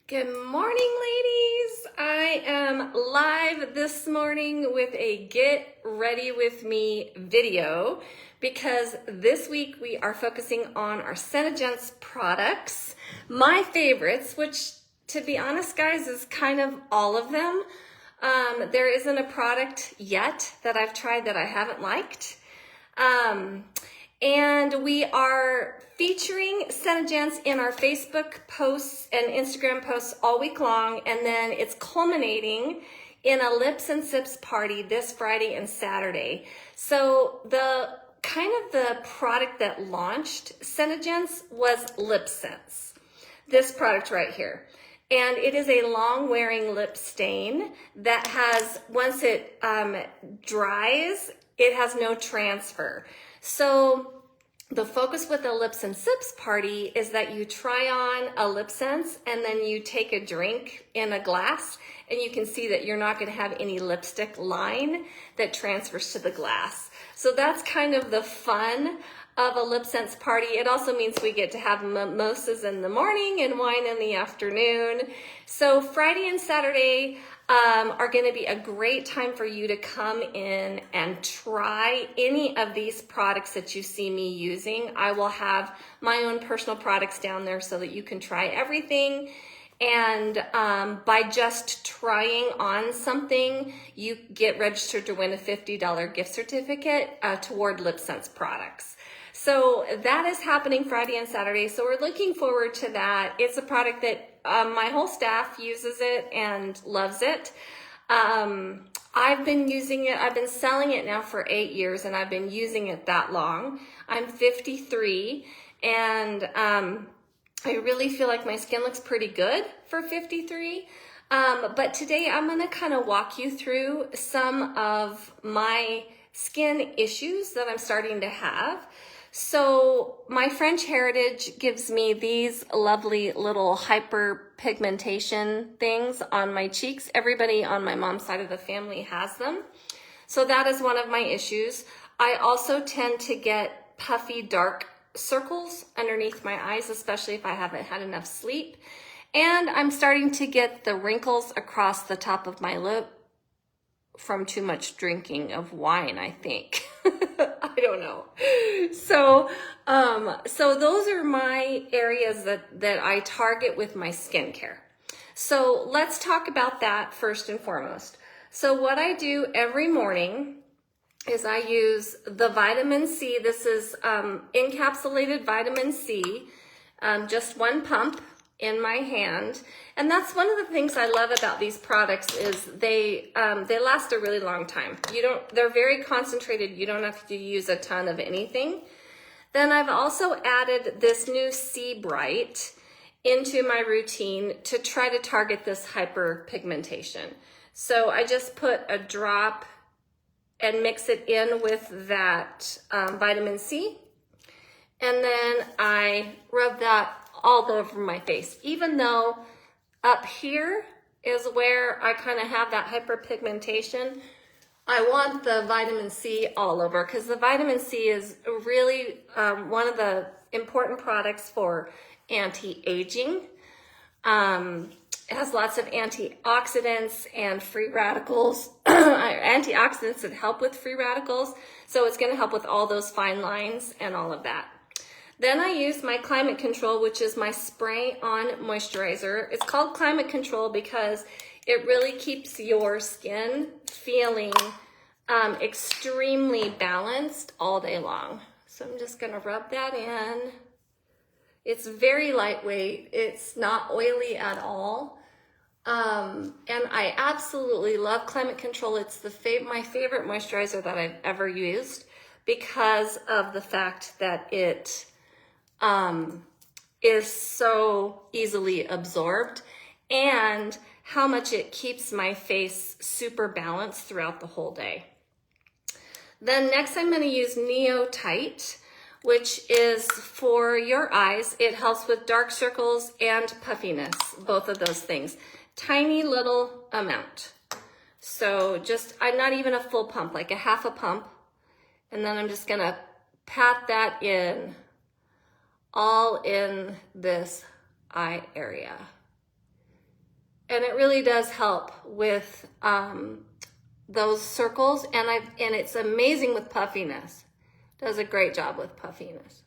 Good morning, ladies. I am live this morning with a Get Ready With Me video because this week we are focusing on our SeneGence products, my favorites, which to be honest, guys, is kind of all of them. There isn't a product yet that I've tried that I haven't liked. And we are featuring SeneGence in our Facebook posts and Instagram posts all week long, and then it's culminating in a Lips and Sips party this Friday and Saturday. So the product that launched SeneGence was Lip Sense, this product right here. And it is a long wearing lip stain that has, once it dries, it has no transfer. So the focus with the Lips and Sips party is that you try on a Lip Sense and then you take a drink in a glass, and you can see that you're not going to have any lipstick line that transfers to the glass. So that's kind of the fun of a Lip Sense party. It also means we get to have mimosas in the morning and wine in the afternoon. So Friday and Saturday are going to be a great time for you to come in and try any of these products that you see me using. I will have my own personal products down there so that you can try everything. And by just trying on something, you get registered to win a $50 gift certificate toward Lip Sense products. So that is happening Friday and Saturday. So we're looking forward to that. It's a product that my whole staff uses it and loves it. I've been using it. I've been selling it now for 8 years, and I've been using it that long. I'm 53, and I really feel like my skin looks pretty good for 53. But today I'm going to kind of walk you through some of my skin issues that I'm starting to have. So my French heritage gives me these lovely little hyperpigmentation things on my cheeks. Everybody on my mom's side of the family has them. So that is one of my issues. I also tend to get puffy dark circles underneath my eyes, especially if I haven't had enough sleep. And I'm starting to get the wrinkles across the top of my lip from too much drinking of wine, I think. I don't know. So those are my areas that I target with my skincare. So let's talk about that first and foremost. So what I do every morning is I use the vitamin C. This is encapsulated vitamin C, just one pump in my hand. And that's one of the things I love about these products is they last a really long time. They're very concentrated. You don't have to use a ton of anything. Then I've also added this new C Bright into my routine to try to target this hyperpigmentation. So I just put a drop and mix it in with that vitamin C. And then I rub that all over my face, even though up here is where I kind of have that hyperpigmentation. I want the vitamin C all over because the vitamin C is really one of the important products for anti-aging. It has lots of antioxidants and free radicals, antioxidants that help with free radicals. So it's going to help with all those fine lines and all of that. Then I use my Climate Control, which is my spray-on moisturizer. It's called Climate Control because it really keeps your skin feeling extremely balanced all day long. So I'm just going to rub that in. It's very lightweight. It's not oily at all. And I absolutely love Climate Control. It's my favorite moisturizer that I've ever used because of the fact that it is so easily absorbed and how much it keeps my face super balanced throughout the whole day. Then next I'm going to use Neo Tight, which is for your eyes. It helps with dark circles and puffiness, both of those things. Tiny little amount. So I'm not even a full pump, like a half a pump. And then I'm just going to pat that in, all in this eye area. And it really does help with those circles, and it's amazing with puffiness. Does a great job with puffiness.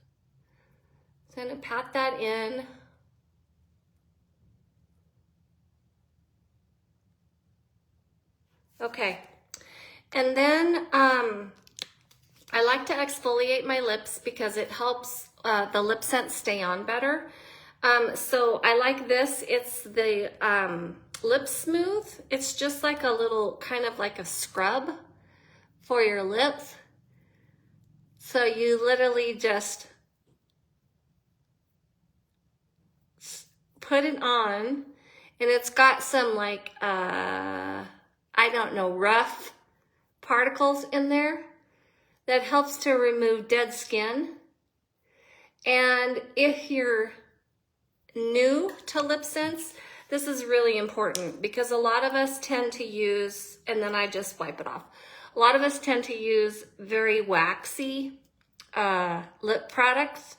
So I'm gonna pat that in. Okay, and then I like to exfoliate my lips because it helps the lip scent stay on better. So I like this. It's the Lip Smooth. It's just like a little, kind of like a scrub for your lips. So you literally just put it on, and it's got some like, I don't know, rough particles in there that helps to remove dead skin. And if you're new to lip scents, this is really important because a lot of us tend to use, and then I just wipe it off. A lot of us tend to use very waxy lip products,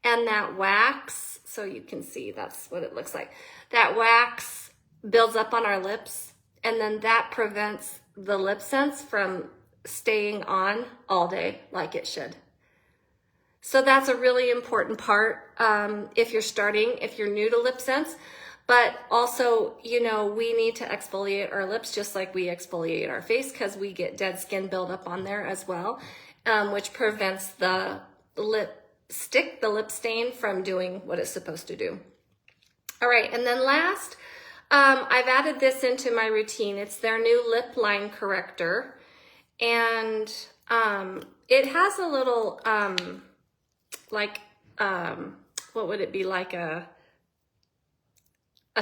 and that wax, so you can see that's what it looks like. That wax builds up on our lips, and then that prevents the lip scents from staying on all day like it should. So that's a really important part if you're new to lip scents. But also, you know, we need to exfoliate our lips just like we exfoliate our face, because we get dead skin buildup on there as well, which prevents the lip stain from doing what it's supposed to do. All right, and then last, I've added this into my routine. It's their new lip line corrector, and it has a little what would it be, like a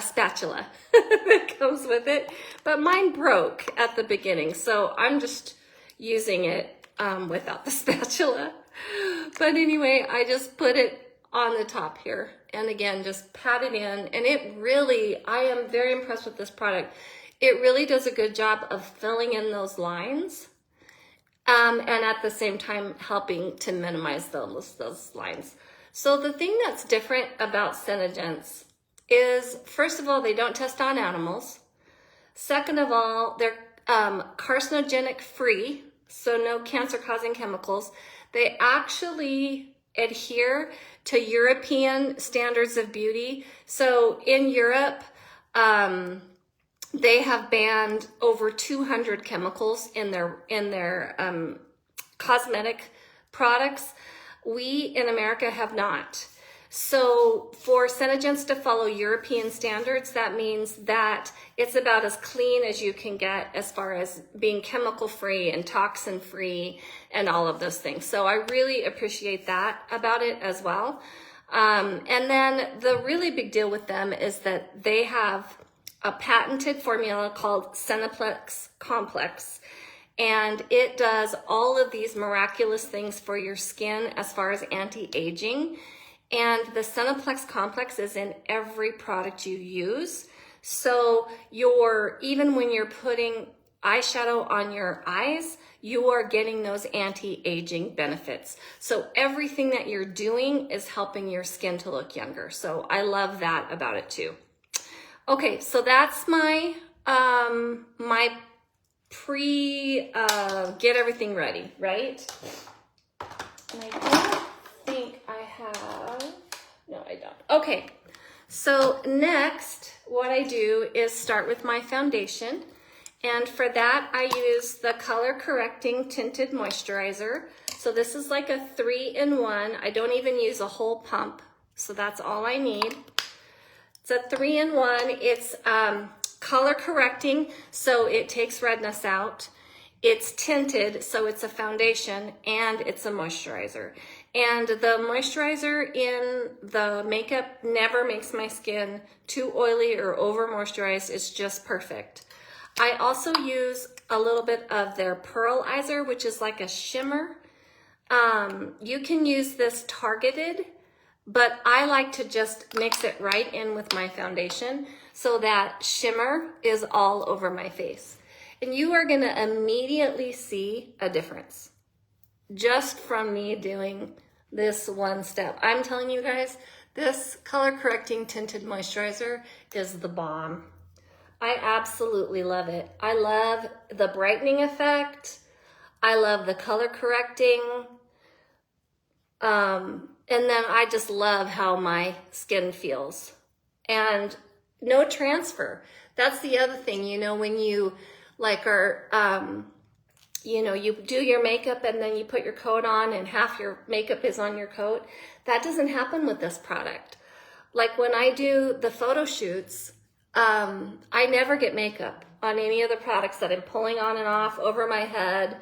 spatula that comes with it, but mine broke at the beginning, so I'm just using it without the spatula. But anyway, I just put it on the top here, and again, just pat it in, and it really, I am very impressed with this product. It really does a good job of filling in those lines, and at the same time helping to minimize those lines. So the thing that's different about SeneGence is, first of all, they don't test on animals. Second of all, they're carcinogenic free, so no cancer-causing chemicals. They actually adhere to European standards of beauty. So in Europe, they have banned over 200 chemicals in their cosmetic products. We in America have not. So for SeneGence to follow European standards, that means that it's about as clean as you can get as far as being chemical free and toxin free and all of those things. So I really appreciate that about it as well. And then the really big deal with them is that they have a patented formula called Seneplex Complex. And it does all of these miraculous things for your skin as far as anti-aging. And the Seneplex Complex is in every product you use. So even when you're putting eyeshadow on your eyes, you are getting those anti-aging benefits. So everything that you're doing is helping your skin to look younger. So I love that about it too. Okay, so that's my my get everything ready, right? And I don't think I have, no, I don't. Okay, so next, what I do is start with my foundation. And for that, I use the Color Correcting Tinted Moisturizer. So this is like a 3-in-1. I don't even use a whole pump, so that's all I need. It's a 3-in-1. It's color correcting, so it takes redness out. It's tinted, so it's a foundation, and it's a moisturizer. And the moisturizer in the makeup never makes my skin too oily or over moisturized. It's just perfect. I also use a little bit of their Pearlizer, which is like a shimmer. You can use this targeted, but I like to just mix it right in with my foundation so that shimmer is all over my face. And you are gonna immediately see a difference just from me doing this one step. I'm telling you guys, this Color Correcting Tinted Moisturizer is the bomb. I absolutely love it. I love the brightening effect. I love the color correcting. And then I just love how my skin feels. And no transfer. That's the other thing, you know, when you like are, you know, you do your makeup and then you put your coat on and half your makeup is on your coat. That doesn't happen with this product. Like when I do the photo shoots, I never get makeup on any of the products that I'm pulling on and off over my head.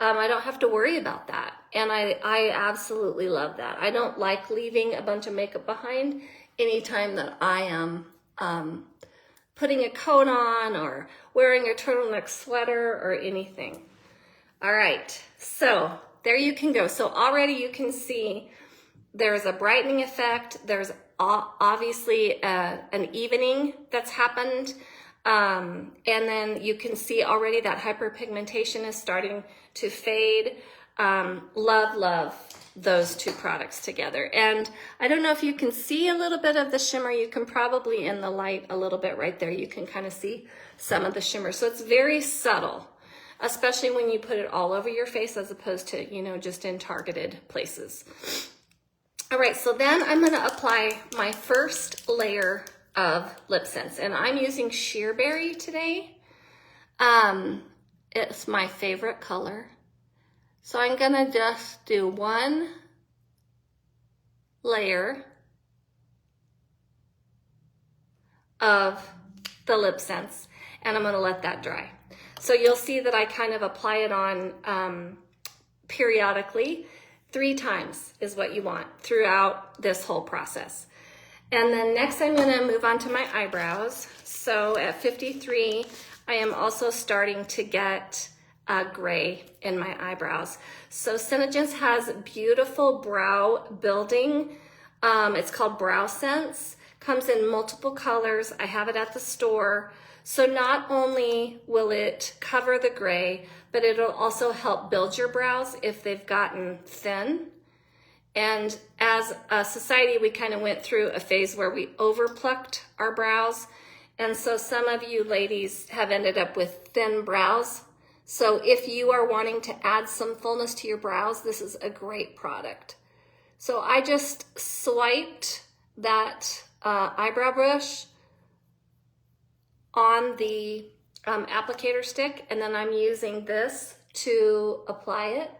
I don't have to worry about that. And I absolutely love that. I don't like leaving a bunch of makeup behind anytime that I am putting a coat on or wearing a turtleneck sweater or anything. All right, so there you can go. So already you can see there's a brightening effect. There's obviously an evening that's happened. And then you can see already that hyperpigmentation is starting to fade. Love those two products together. And I don't know if you can see a little bit of the shimmer. You can probably in the light a little bit right there. You can kind of see some of the shimmer. So it's very subtle, especially when you put it all over your face as opposed to, you know, just in targeted places. All right, so then I'm gonna apply my first layer of Lip Sense, and I'm using Sheer Berry today. It's my favorite color. So I'm gonna just do one layer of the Lip Sense, and I'm gonna let that dry. So you'll see that I kind of apply it on periodically. 3 times is what you want throughout this whole process. And then next I'm gonna move on to my eyebrows. So at 53, I am also starting to get gray in my eyebrows. So SeneGence has beautiful brow building. It's called Brow Sense. Comes in multiple colors. I have it at the store. So not only will it cover the gray, but it'll also help build your brows if they've gotten thin. And as a society, we kind of went through a phase where we overplucked our brows. And so some of you ladies have ended up with thin brows. So if you are wanting to add some fullness to your brows, this is a great product. So I just swiped that eyebrow brush on the applicator stick, and then I'm using this to apply it.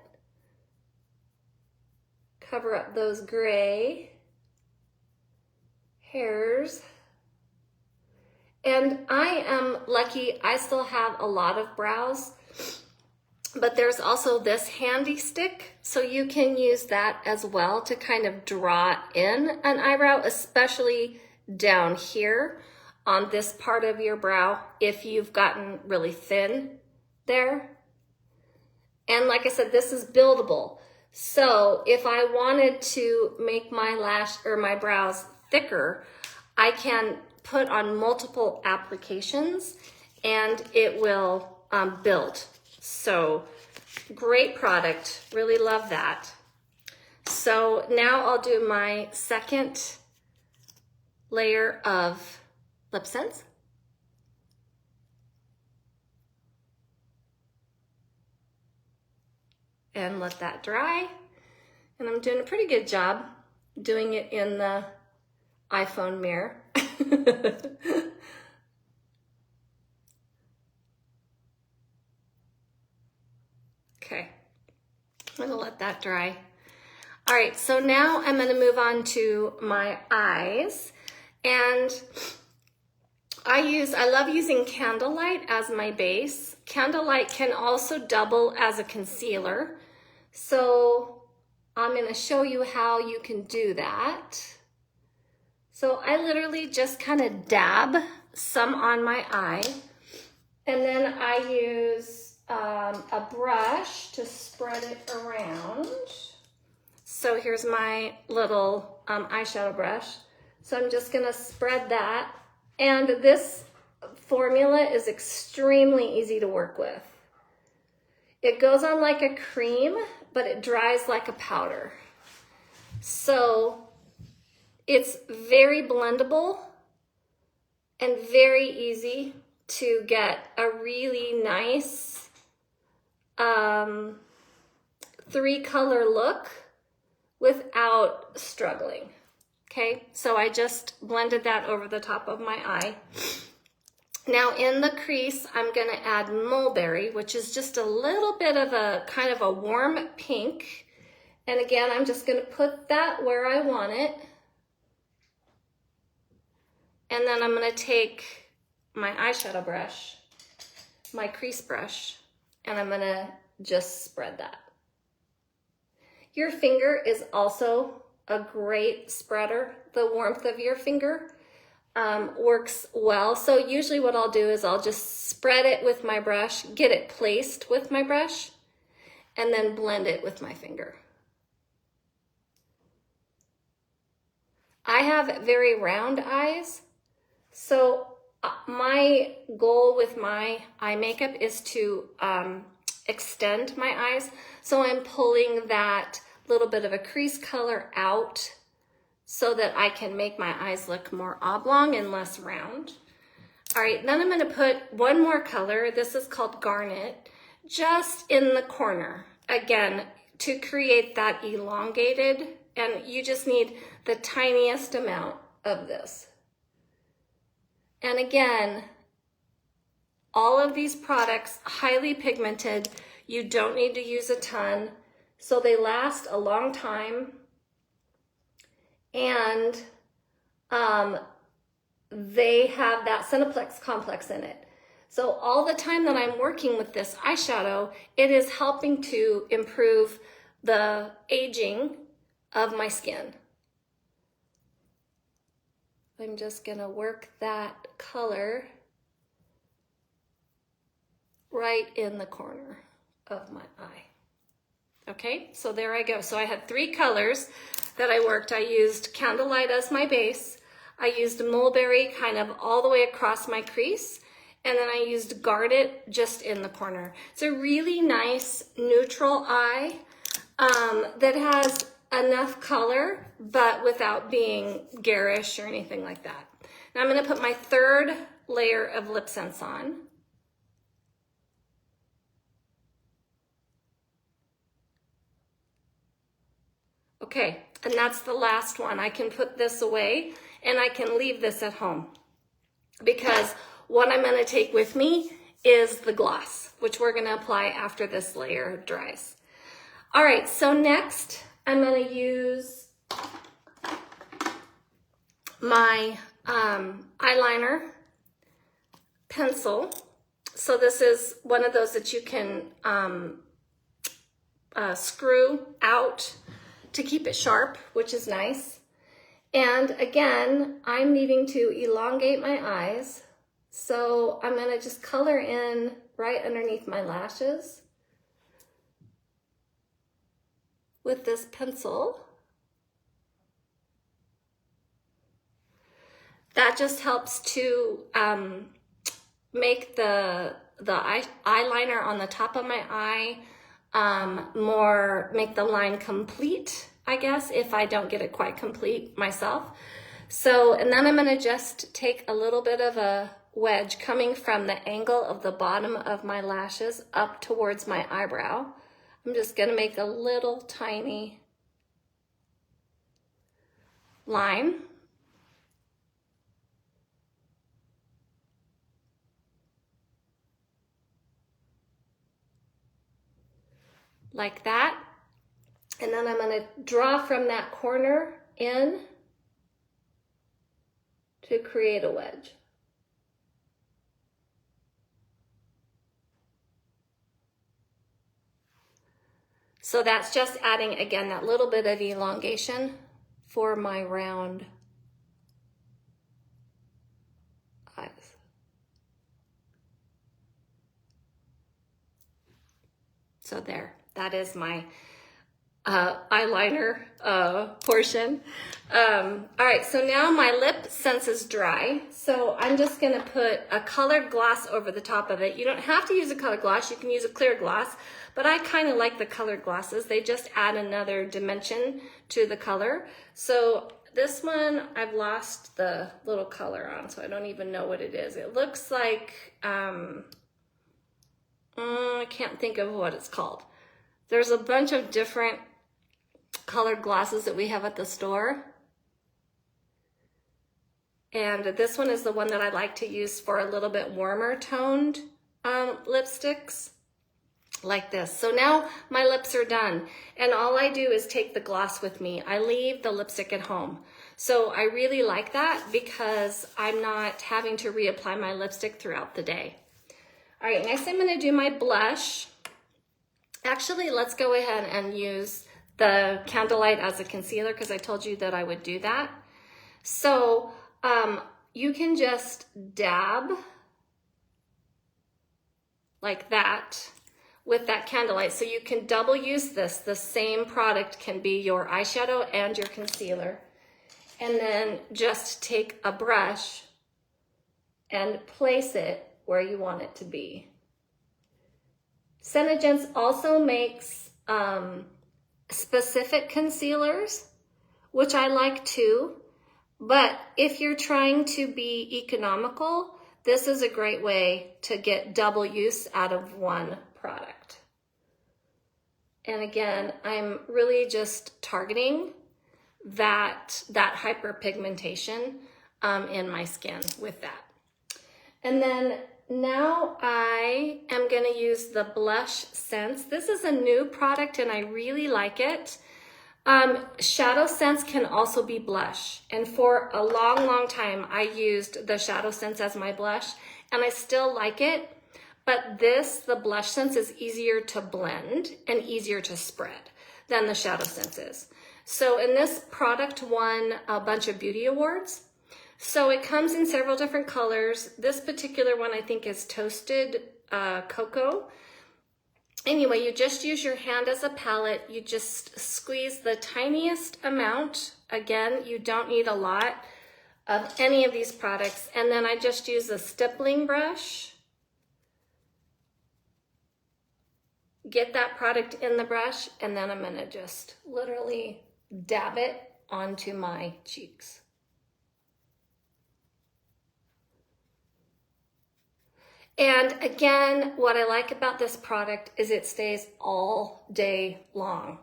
Cover up those gray hairs. And I am lucky, I still have a lot of brows, but there's also this handy stick, so you can use that as well to kind of draw in an eyebrow, especially down here on this part of your brow if you've gotten really thin there. And like I said, this is buildable. So if I wanted to make my my brows thicker, I can put on multiple applications and it will build. So great product, really love that. So now I'll do my second layer of Lip Sense. And let that dry. And I'm doing a pretty good job doing it in the iPhone mirror. Okay, I'm gonna let that dry. All right, so now I'm gonna move on to my eyes. And I love using Candlelight as my base. Candlelight can also double as a concealer. So I'm gonna show you how you can do that. So I literally just kind of dab some on my eye, and then I use a brush to spread it around. So here's my little eyeshadow brush. So I'm just gonna spread that. And this formula is extremely easy to work with. It goes on like a cream, but it dries like a powder. So it's very blendable and very easy to get a really nice 3-color look without struggling. Okay, so I just blended that over the top of my eye. Now in the crease, I'm gonna add mulberry, which is just a little bit of a kind of a warm pink. And again, I'm just gonna put that where I want it. And then I'm gonna take my eyeshadow brush, my crease brush, and I'm gonna just spread that. Your finger is also a great spreader. The warmth of your finger works well. So usually what I'll do is I'll just spread it with my brush, get it placed with my brush, and then blend it with my finger. I have very round eyes, so my goal with my eye makeup is to extend my eyes. So I'm pulling that little bit of a crease color out so that I can make my eyes look more oblong and less round. All right, then I'm gonna put one more color. This is called Garnet, just in the corner. Again, to create that elongated, and you just need the tiniest amount of this. And again, all of these products, highly pigmented. You don't need to use a ton. So they last a long time, and they have that Cineplex complex in it. So all the time that I'm working with this eyeshadow, it is helping to improve the aging of my skin. I'm just gonna work that color right in the corner of my eye. Okay, so there I go. So I had 3 colors that I worked. I used Candlelight as my base. I used Mulberry kind of all the way across my crease. And then I used Garnet just in the corner. It's a really nice neutral eye that has enough color, but without being garish or anything like that. Now I'm gonna put my 3rd layer of lip sense on. Okay, and that's the last one. I can put this away and I can leave this at home because what I'm gonna take with me is the gloss, which we're gonna apply after this layer dries. All right, so next I'm gonna use my eyeliner pencil. So this is one of those that you can screw out to keep it sharp, which is nice. And again, I'm needing to elongate my eyes. So I'm gonna just color in right underneath my lashes with this pencil. That just helps to make the eyeliner on the top of my eye make the line complete, I guess, if I don't get it quite complete myself. So, and then I'm gonna just take a little bit of a wedge coming from the angle of the bottom of my lashes up towards my eyebrow. I'm just gonna make a little tiny line. Like that. And then I'm gonna draw from that corner in to create a wedge. So that's just adding, again, that little bit of elongation for my round eyes. So there, that is my eyeliner portion. All right, so now my lip sense is dry. So I'm just gonna put a colored gloss over the top of it. You don't have to use a colored gloss, you can use a clear gloss, but I kind of like the colored glosses. They just add another dimension to the color. So this one, I've lost the little color on, so I don't even know what it is. It looks like, I can't think of what it's called. There's a bunch of different colored glosses that we have at the store. And this one is the one that I like to use for a little bit warmer toned lipsticks, like this. So now my lips are done, and all I do is take the gloss with me. I leave the lipstick at home. So I really like that because I'm not having to reapply my lipstick throughout the day. All right, next I'm gonna do my blush. Actually, let's go ahead and use the Candlelight as a concealer because I told you that I would do that. So you can just dab like that with that Candlelight. So you can double use this. The same product can be your eyeshadow and your concealer. And then just take a brush and place it where you want it to be. SeneGence also makes specific concealers, which I like too. But if you're trying to be economical, this is a great way to get double use out of one product. And again, I'm really just targeting that hyperpigmentation in my skin with that. And then now I am going to use the Blush Sense. This is a new product and I really like it. Shadow Sense can also be blush. And for a long, long time, I used the Shadow Sense as my blush and I still like it. But this, the Blush Sense, is easier to blend and easier to spread than the Shadow Sense is. So in this product won a bunch of beauty awards. So it comes in several different colors. This particular one I think is Toasted Cocoa. Anyway, you just use your hand as a palette. You just squeeze the tiniest amount. Again, you don't need a lot of any of these products. And then I just use a stippling brush. Get that product in the brush, and then I'm gonna just literally dab it onto my cheeks. And again, what I like about this product is it stays all day long.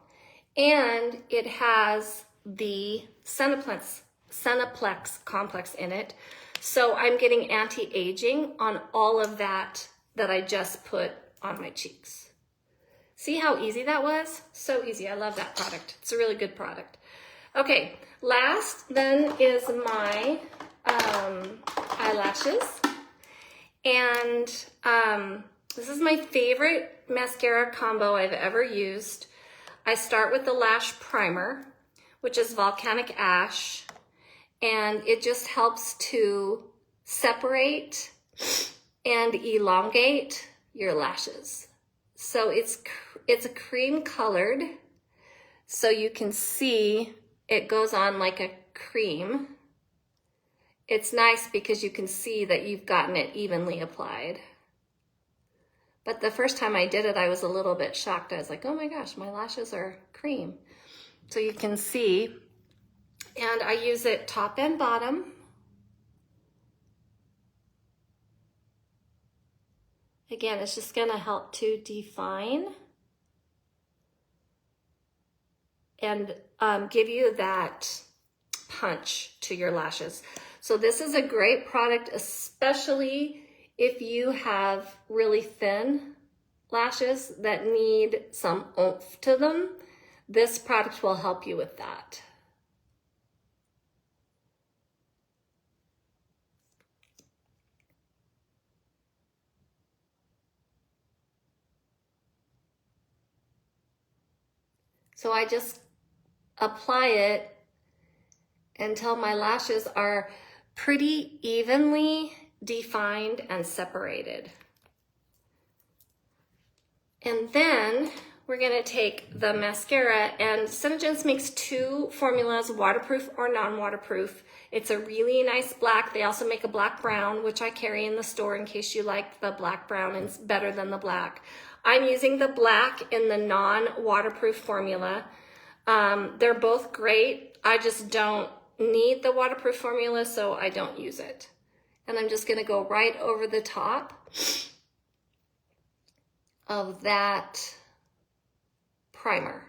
And it has the Cineplex complex in it. So I'm getting anti-aging on all of that I just put on my cheeks. See how easy that was? So easy. I love that product. It's a really good product. Okay, last then is my eyelashes. And this is my favorite mascara combo I've ever used. I start with the lash primer, which is Volcanic Ash, and it just helps to separate and elongate your lashes. So it's a cream colored, so you can see it goes on like a cream. It's nice because you can see that you've gotten it evenly applied. But the first time I did it, I was a little bit shocked. I was like, oh my gosh, my lashes are cream. So you can see, and I use it top and bottom. Again, it's just gonna help to define and give you that punch to your lashes. So this is a great product, especially if you have really thin lashes that need some oomph to them. This product will help you with that. So I just apply it until my lashes are pretty evenly defined and separated. And then we're gonna take the mascara, and SeneGence makes two formulas, waterproof or non-waterproof. It's a really nice black. They also make a black brown, which I carry in the store in case you like the black brown, and it's better than the black. I'm using the black in the non-waterproof formula. They're both great. I just don't need the waterproof formula, so I don't use it. And I'm just gonna go right over the top of that primer.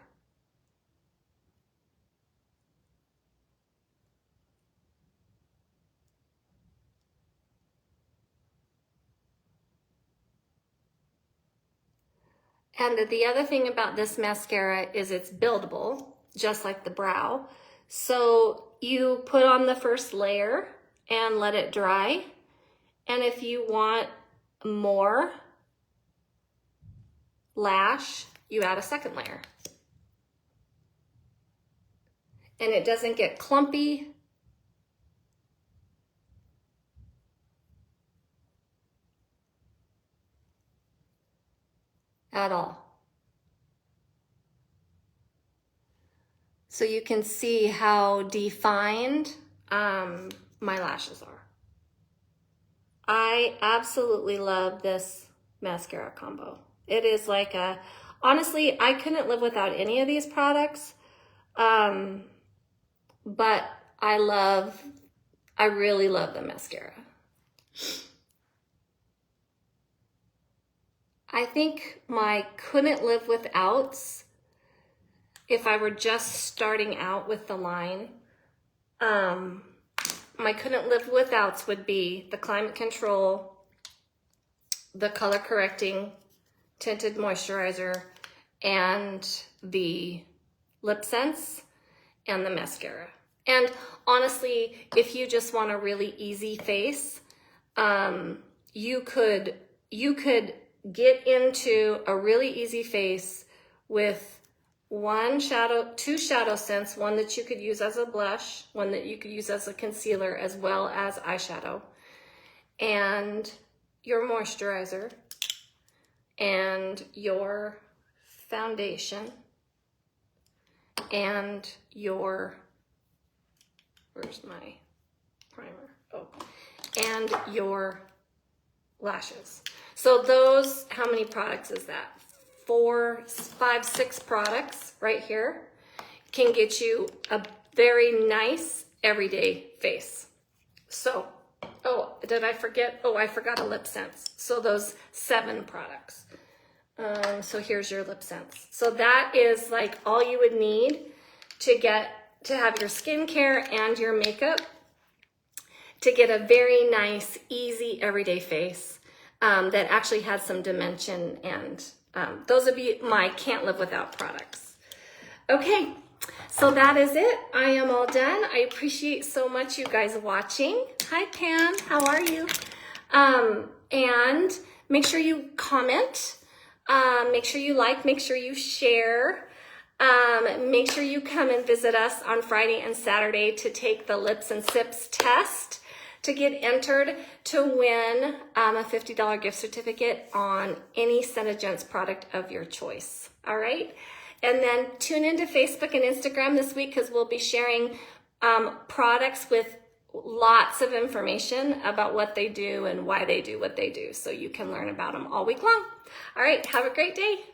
And the other thing about this mascara is it's buildable, just like the brow. So you put on the first layer and let it dry. And if you want more lash, you add a second layer. And it doesn't get clumpy. At all. So you can see how defined my lashes are. I absolutely love this mascara combo. It is like a, honestly, I couldn't live without any of these products. But I really love the mascara. I think my couldn't live withouts, if I were just starting out with the line, my couldn't live withouts would be the Climate Control, the color correcting tinted moisturizer, and the Lip Sense, and the mascara. And honestly, if you just want a really easy face, you could get into a really easy face with two shadow scents, one that you could use as a blush, one that you could use as a concealer, as well as eyeshadow, and your moisturizer, and your foundation, and your, where's my primer? Oh, and your lashes. So those, how many products is that? 4, 5, 6 products right here can get you a very nice everyday face. So, oh, did I forget? Oh, I forgot a Lip Sense. So those 7 products. So here's your Lip Sense. So that is like all you would need to have your skincare and your makeup to get a very nice, easy, everyday face that actually has some dimension, and those would be my can't live without products. Okay, so that is it. I am all done. I appreciate so much you guys watching. Hi Pam, how are you? And make sure you comment, make sure you like, make sure you share. Make sure you come and visit us on Friday and Saturday to take the Lips and Sips test to get entered to win a $50 gift certificate on any SeneGence product of your choice. All right? And then tune into Facebook and Instagram this week, because we'll be sharing products with lots of information about what they do and why they do what they do, so you can learn about them all week long. All right, have a great day.